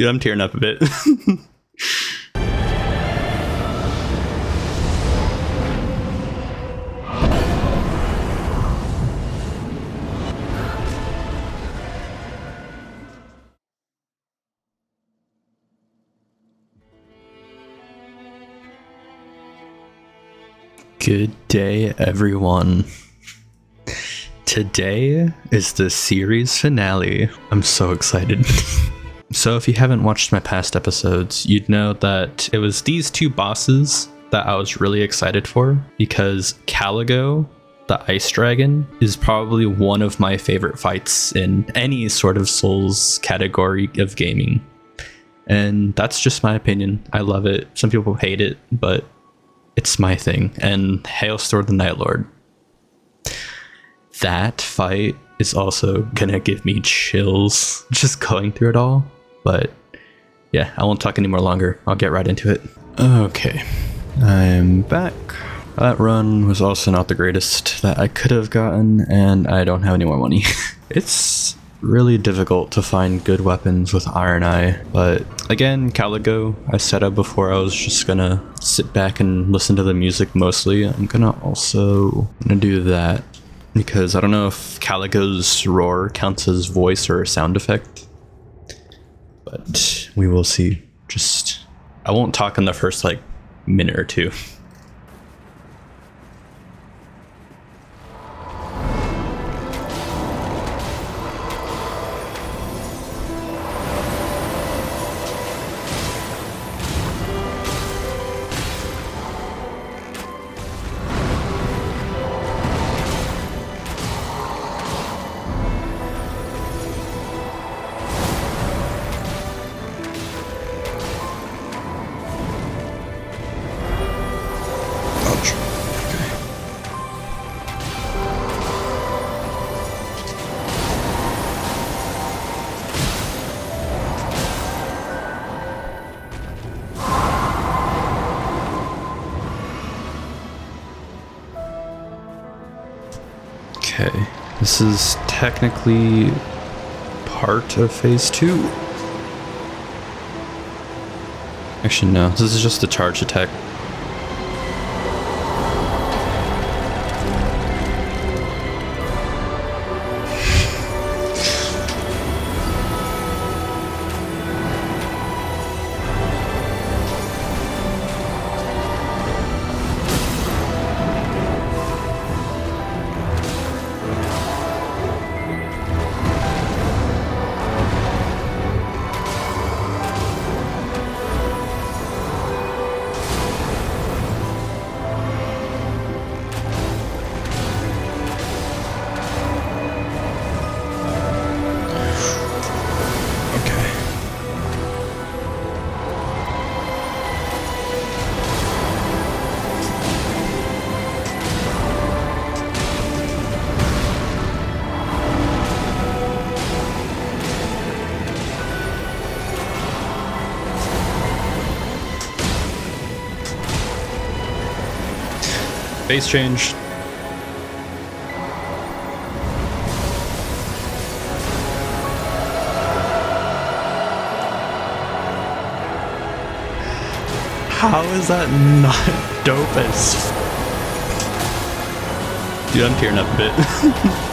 Dude, I'm tearing up a bit. Good day, everyone. Today is the series finale. I'm so excited. So if you haven't watched my past episodes, you'd know that it was these two bosses that I was really excited for, because Caligo, the ice dragon, is probably one of my favorite fights in any sort of Souls category of gaming. And that's just my opinion. I love it. Some people hate it, but it's my thing. And Heolstor the Night Lord. That fight is also gonna give me chills just going through it all. But yeah, I won't talk any more longer. I'll get right into it. Okay, I'm back. That run was also not the greatest that I could have gotten, and I don't have any more money. It's really difficult to find good weapons with Iron Eye, but again, Caligo, I said it before, I was just gonna sit back and listen to the music mostly. I'm gonna do that, because I don't know if Caligo's roar counts as voice or a sound effect, but we will see. I won't talk in the first like minute or two. Okay, this is technically part of phase 2. Actually, no, this is just a charge attack. Base change. How is that not dope as... Dude, I'm tearing up a bit.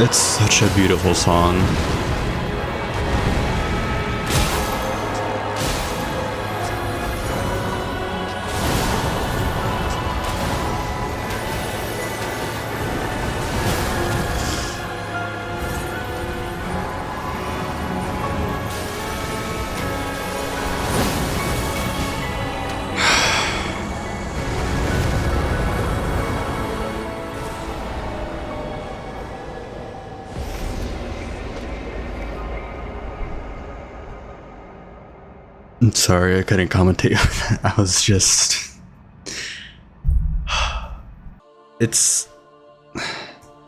It's such a beautiful song. I'm sorry, I couldn't commentate on that. I was just... It's...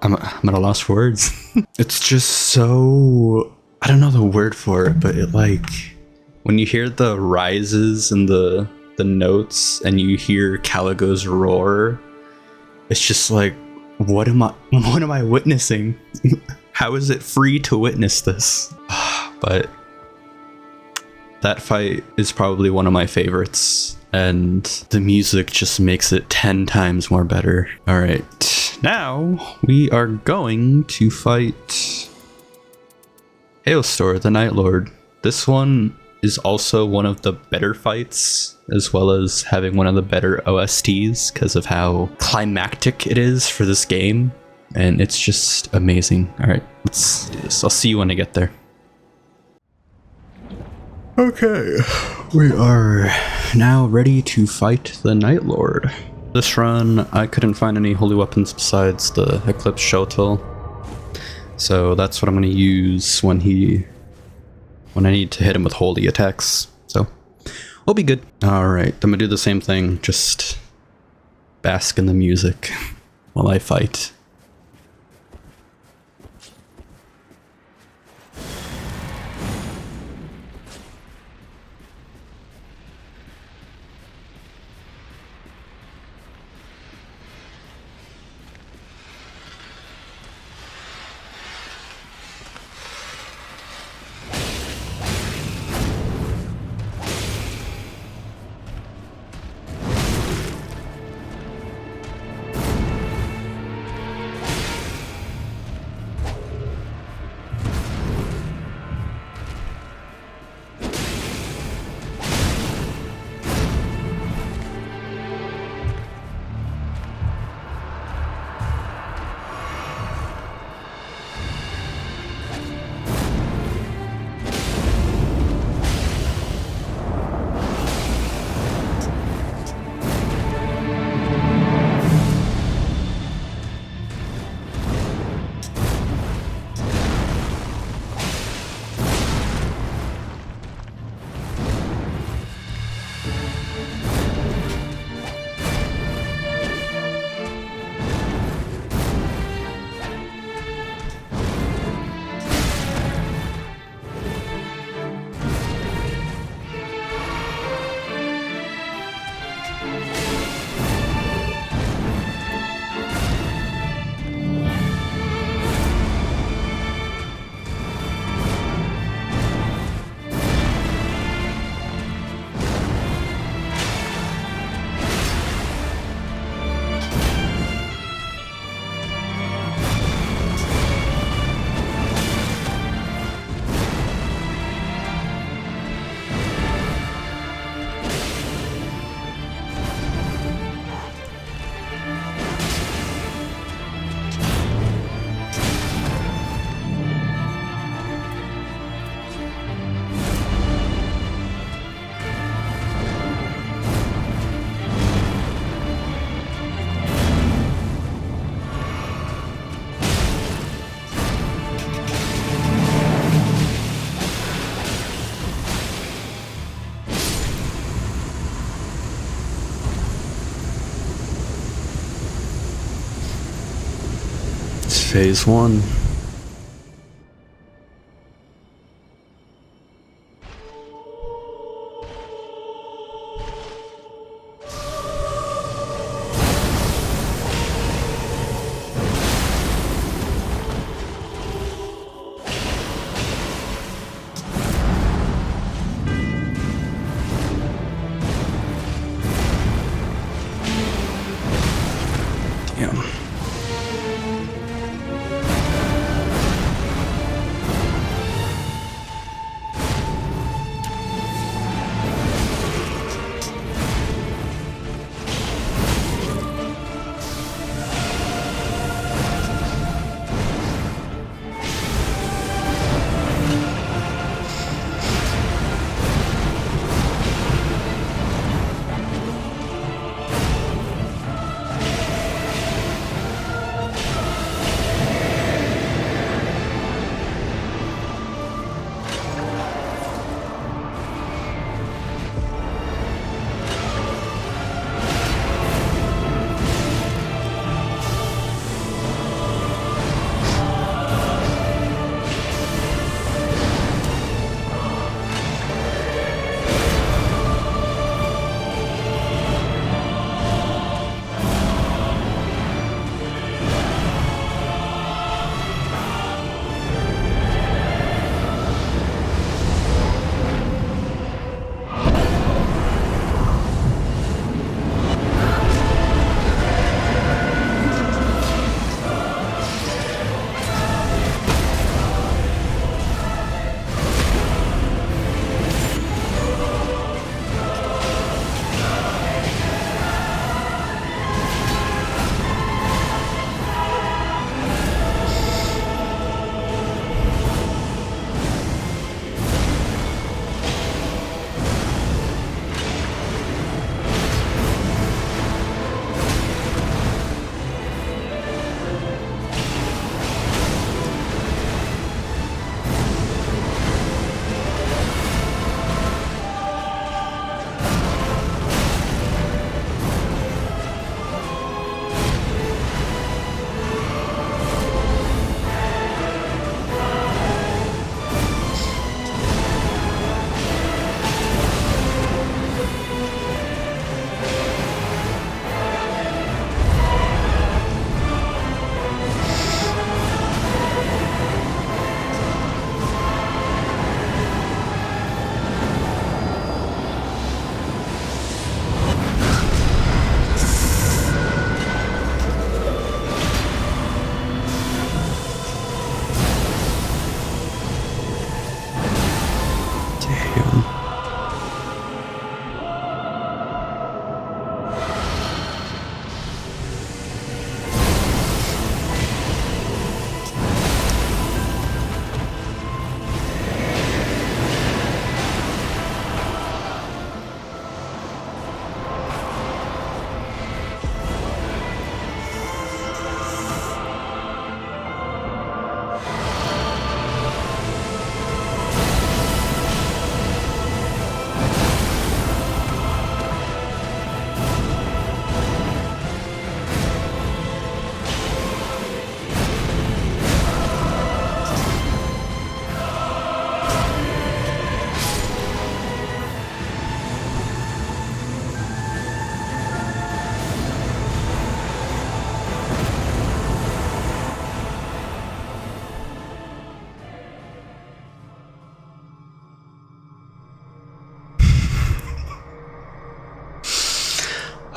I'm at a loss for words. It's just so... I don't know the word for it, but it like... When you hear the rises and the notes, and you hear Caligo's roar, it's just like, what am I witnessing? How is it free to witness this? But... that fight is probably one of my favorites, and the music just makes it 10 times more better. Alright, now we are going to fight Heolstor, the Night Lord. This one is also one of the better fights, as well as having one of the better OSTs because of how climactic it is for this game, and it's just amazing. Alright, let's do this. I'll see you when I get there. Okay, we are now ready to fight the Night Lord. This run, I couldn't find any holy weapons besides the Eclipse Shotel, so that's what I'm going to use when I need to hit him with holy attacks, so we'll be good. Alright, I'm going to do the same thing, just bask in the music while I fight. Phase 1. Damn.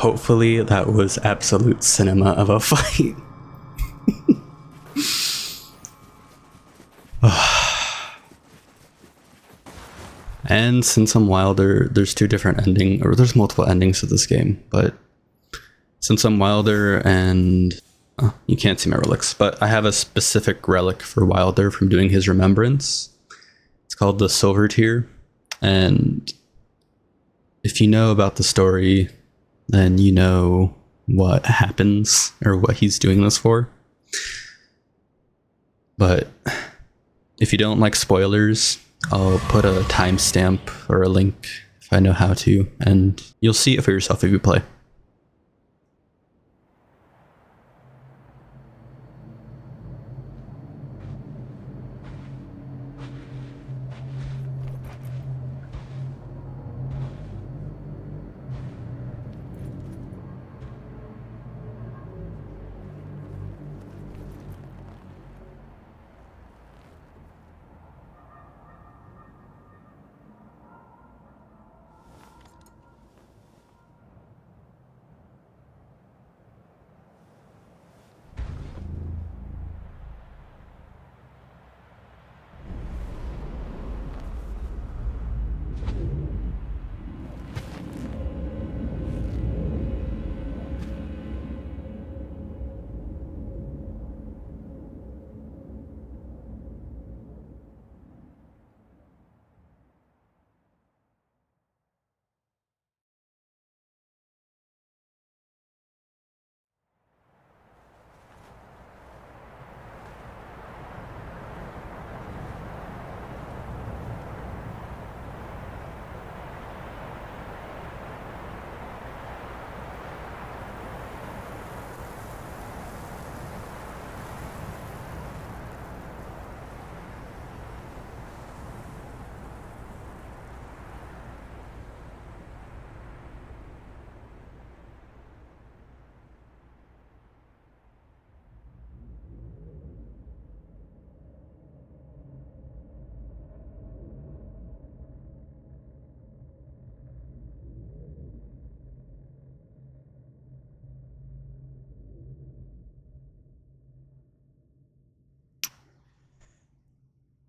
Hopefully that was absolute cinema of a fight. And since I'm Wilder, there's there's multiple endings to this game, but since I'm Wilder and you can't see my relics, but I have a specific relic for Wilder from doing his remembrance. It's called the Silver Tear, and if you know about the story, then you know what happens or what he's doing this for. But if you don't like spoilers, I'll put a timestamp or a link if I know how to, and you'll see it for yourself if you play.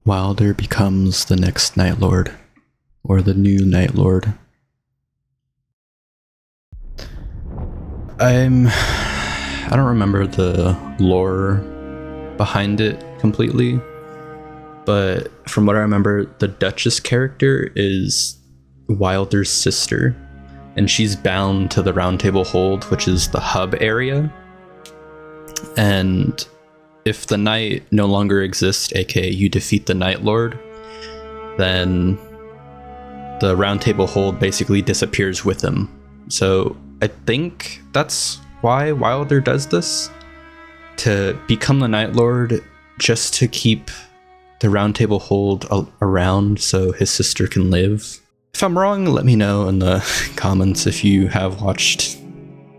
Wilder becomes the next Night Lord, or the new Night Lord. I don't remember the lore behind it completely, but from what I remember, the Duchess character is Wilder's sister, and she's bound to the Round Table Hold, which is the hub area. And if the knight no longer exists, aka you defeat the Night Lord, then the Round Table Hold basically disappears with him. So I think that's why Wilder does this, to become the Night Lord, just to keep the Round Table Hold around so his sister can live. If I'm wrong, let me know in the comments if you have watched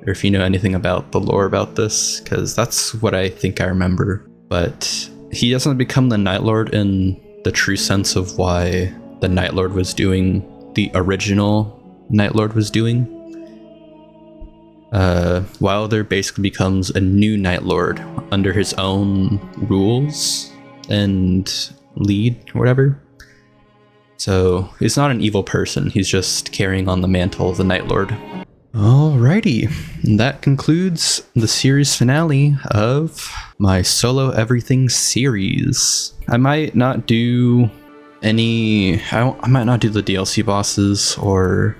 or if you know anything about the lore about this, because that's what I think I remember. But he doesn't become the Night Lord in the true sense of why the Night Lord was doing, the original Night Lord was doing. Wilder basically becomes a new Night Lord under his own rules and lead, or whatever. So he's not an evil person, he's just carrying on the mantle of the Night Lord. Alrighty, that concludes the series finale of my Solo Everything series. I might not do I might not do the DLC bosses or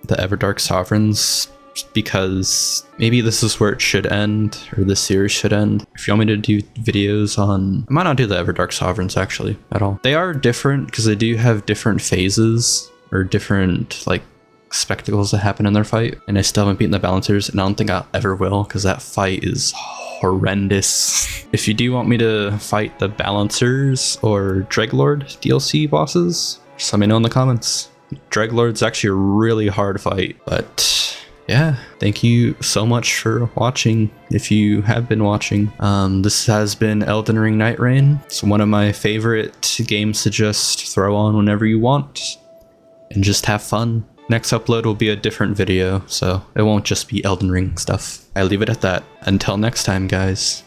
the Everdark Sovereigns, because maybe this is where it should end, or this series should end. If you want me to do videos on, I might not do the Everdark Sovereigns actually at all. They are different because they do have different phases or different like spectacles that happen in their fight, and I still haven't beaten the Balancers, and I don't think I ever will, because that fight is horrendous. If you do want me to fight the Balancers or Dreglord DLC bosses, just let me know in the comments. Dreglord's actually a really hard fight, but yeah, thank you so much for watching, if you have been watching. This has been Elden Ring Nightreign. It's one of my favorite games to just throw on whenever you want and just have fun. Next upload will be a different video, so it won't just be Elden Ring stuff. I leave it at that. Until next time, guys.